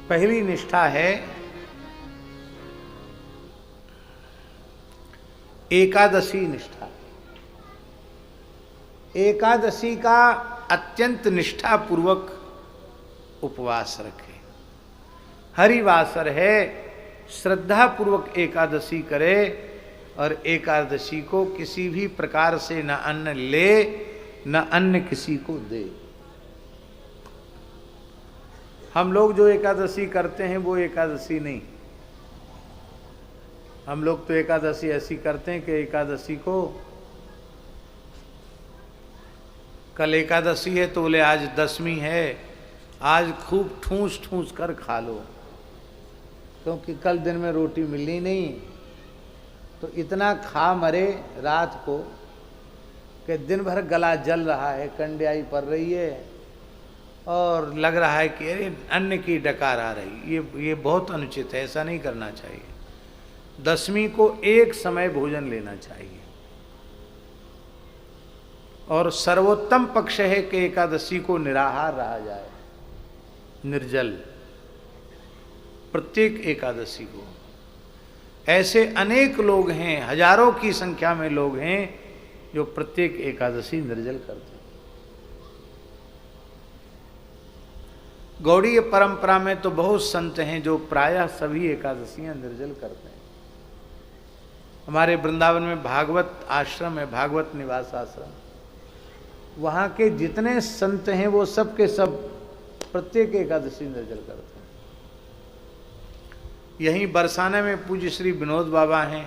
पहली निष्ठा है एकादशी निष्ठा। एकादशी का अत्यंत निष्ठा पूर्वक उपवास रखे। हरिवासर है, श्रद्धा पूर्वक एकादशी करे और एकादशी को किसी भी प्रकार से न अन्न ले न अन्न किसी को दे। हम लोग जो एकादशी करते हैं वो एकादशी नहीं। हम लोग तो एकादशी ऐसी करते हैं कि एकादशी को, कल एकादशी है तो बोले आज दसवीं है, आज खूब ठूस ठूस कर खा लो, क्योंकि कल दिन में रोटी मिलनी नहीं। तो इतना खा मरे रात को कि दिन भर गला जल रहा है, कंड्याई पड़ रही है और लग रहा है कि अरे अन्न की डकार आ रही। ये बहुत अनुचित है, ऐसा नहीं करना चाहिए। दसवीं को एक समय भोजन लेना चाहिए। और सर्वोत्तम पक्ष है कि एकादशी को निराहार रहा जाए, निर्जल, प्रत्येक एकादशी को। ऐसे अनेक लोग हैं, हजारों की संख्या में लोग हैं जो प्रत्येक एकादशी निर्जल करते हैं। गौड़ीय परंपरा में तो बहुत संत हैं जो प्रायः सभी एकादशियां निर्जल करते हैं। हमारे वृंदावन में भागवत आश्रम है, भागवत निवास आश्रम, वहाँ के जितने संत हैं वो सब के सब प्रत्येक एकादशी निर्जल करते हैं। यहीं बरसाने में पूज्य श्री विनोद बाबा हैं,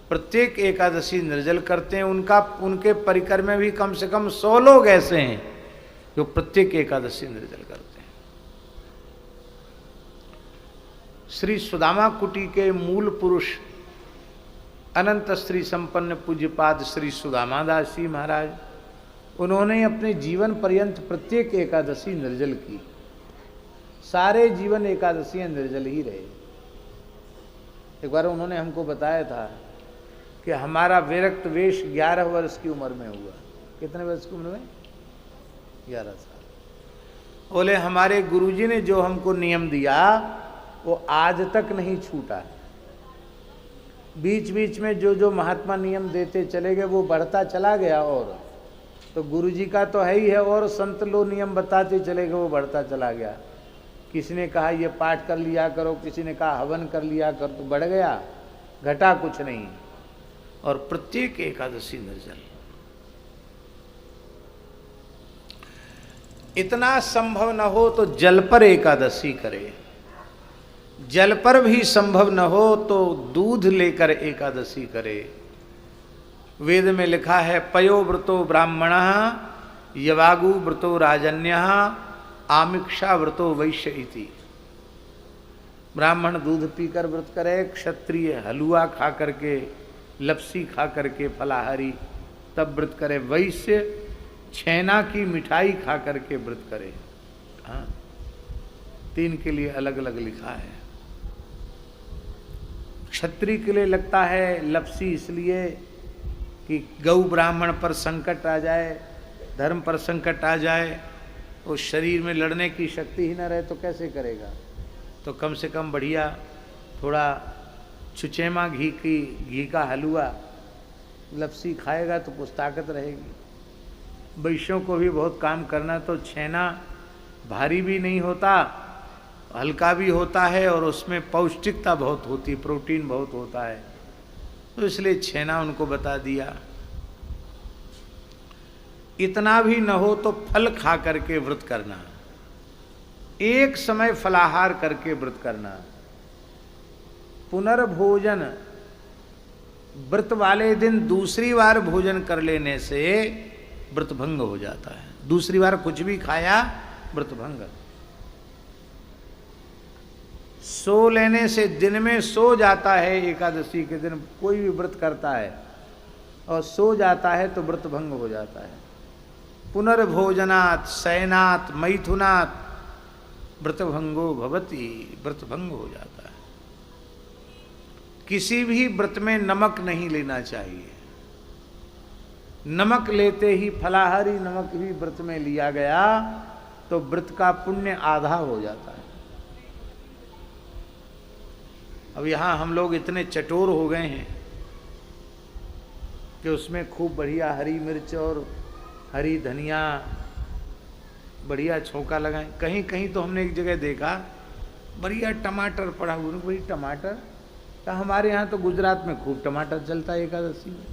प्रत्येक एकादशी निर्जल करते हैं। उनके परिकर में भी कम से कम 100 लोग ऐसे हैं जो प्रत्येक एकादशी निर्जल करते हैं। श्री सुदामा कुटी के मूल पुरुष अनंत श्री संपन्न पूज्यपाद श्री सुदामादास जी महाराज, उन्होंने अपने जीवन पर्यंत प्रत्येक एकादशी निर्जल की। सारे जीवन एकादशियां निर्जल ही रहे। एक बार उन्होंने हमको बताया था कि हमारा विरक्त वेश 11 वर्ष की उम्र में हुआ। कितने वर्ष की उम्र में? 11 साल। बोले हमारे गुरुजी ने जो हमको नियम दिया वो आज तक नहीं छूटा है। बीच बीच में जो महात्मा नियम देते चले गए वो बढ़ता चला गया। और तो गुरुजी का तो है ही है, और संत लोग नियम बताते चले गए, वो बढ़ता चला गया। किसी ने कहा ये पाठ कर लिया करो, किसी ने कहा हवन कर लिया करो, तो बढ़ गया, घटा कुछ नहीं। और प्रत्येक एकादशी निर्जल। इतना संभव न हो तो जल पर एकादशी करे। जल पर भी संभव न हो तो दूध लेकर एकादशी करे। वेद में लिखा है पयो व्रतो ब्राह्मणः यवागु व्रतो राजन्यः आमिक्षा व्रतो वैश्य इति। ब्राह्मण दूध पीकर व्रत करे, क्षत्रिय हलवा खा करके, लपसी खा करके, फलाहारी तब व्रत करे, वैश्य छेना की मिठाई खा करके व्रत करे। हाँ, 3 के लिए अलग अलग लिखा है। क्षत्रिय के लिए लगता है लपसी इसलिए कि गौ ब्राह्मण पर संकट आ जाए, धर्म पर संकट आ जाए, उस शरीर में लड़ने की शक्ति ही न रहे तो कैसे करेगा। तो कम से कम बढ़िया थोड़ा छुचेमा घी का हलवा लपसी खाएगा तो कुछ ताकत रहेगी। वैश्यों को भी बहुत काम करना, तो छेना भारी भी नहीं होता, हल्का भी होता है और उसमें पौष्टिकता बहुत होती है, प्रोटीन बहुत होता है, तो इसलिए छेना उनको बता दिया। इतना भी न हो तो फल खा करके व्रत करना, एक समय फलाहार करके व्रत करना। पुनर्भोजन, व्रत वाले दिन दूसरी बार भोजन कर लेने से व्रत भंग हो जाता है। दूसरी बार कुछ भी खाया व्रत भंग। सो लेने से, दिन में सो जाता है, एकादशी के दिन कोई भी व्रत करता है और सो जाता है तो व्रत भंग हो जाता है। पुनर्भोजनात् शयनात् मैथुनात् व्रतभंगो भवति, व्रत भंग हो जाता है। किसी भी व्रत में नमक नहीं लेना चाहिए। नमक लेते ही, फलाहारी नमक भी व्रत में लिया गया तो व्रत का पुण्य आधा हो जाता है। अब यहाँ हम लोग इतने चटोर हो गए हैं कि उसमें खूब बढ़िया हरी मिर्च और हरी धनिया बढ़िया छौंका लगाएं। कहीं कहीं तो हमने एक जगह देखा बढ़िया टमाटर पड़ा हुआ, भाई टमाटर तो हमारे यहाँ तो गुजरात में खूब टमाटर चलता है एकादशी में।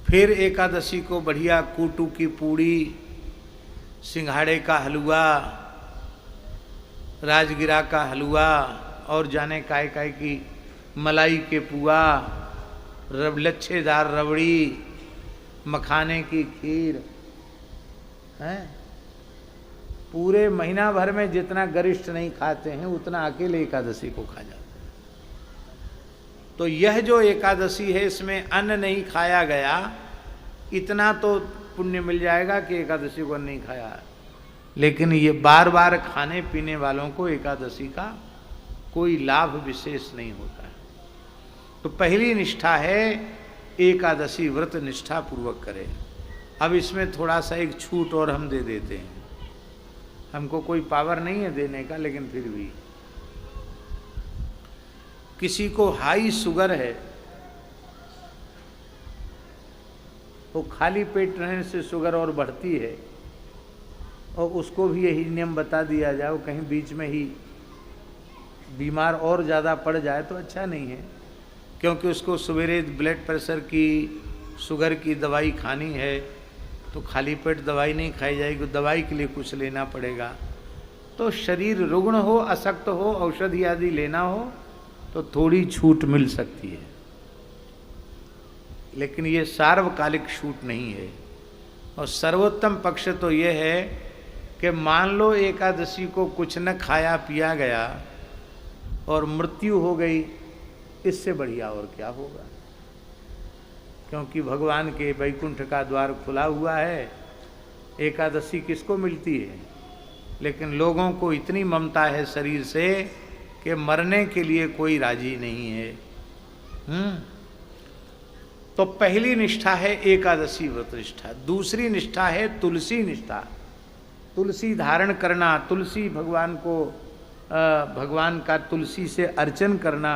फिर एकादशी को बढ़िया कूटू की पूड़ी, सिंघाड़े का हलवा, राजगिरा का हलवा और जाने काय काय की मलाई के पुआ, लच्छेदार रबड़ी, मखाने की खीर हैं। पूरे महीना भर में जितना गरिष्ठ नहीं खाते हैं उतना अकेले एकादशी को खा जाते हैं। तो यह जो एकादशी है इसमें अन्न नहीं खाया गया, इतना तो पुण्य मिल जाएगा कि एकादशी को नहीं खाया। लेकिन ये बार बार खाने पीने वालों को एकादशी का कोई लाभ विशेष नहीं होता है। तो पहली निष्ठा है एकादशी व्रत निष्ठा पूर्वक करें। अब इसमें थोड़ा सा एक छूट और हम दे देते हैं, हमको कोई पावर नहीं है देने का, लेकिन फिर भी किसी को हाई शुगर है, वो खाली पेट रहने से शुगर और बढ़ती है, और उसको भी यही नियम बता दिया जाए, वो कहीं बीच में ही बीमार और ज़्यादा पड़ जाए तो अच्छा नहीं है, क्योंकि उसको सवेरे ब्लड प्रेशर की, शुगर की दवाई खानी है, तो खाली पेट दवाई नहीं खाई जाएगी, दवाई के लिए कुछ लेना पड़ेगा। तो शरीर रुग्ण हो, अशक्त हो, औषधि आदि लेना हो तो थोड़ी छूट मिल सकती है, लेकिन ये सार्वकालिक छूट नहीं है। और सर्वोत्तम पक्ष तो ये है कि मान लो एकादशी को कुछ न खाया पिया गया और मृत्यु हो गई, इससे बढ़िया और क्या होगा, क्योंकि भगवान के वैकुंठ का द्वार खुला हुआ है। एकादशी किसको मिलती है, लेकिन लोगों को इतनी ममता है शरीर से कि मरने के लिए कोई राजी नहीं है। तो पहली निष्ठा है एकादशी व्रत निष्ठा। दूसरी निष्ठा है तुलसी निष्ठा। तुलसी धारण करना, तुलसी भगवान को, भगवान का तुलसी से अर्चन करना,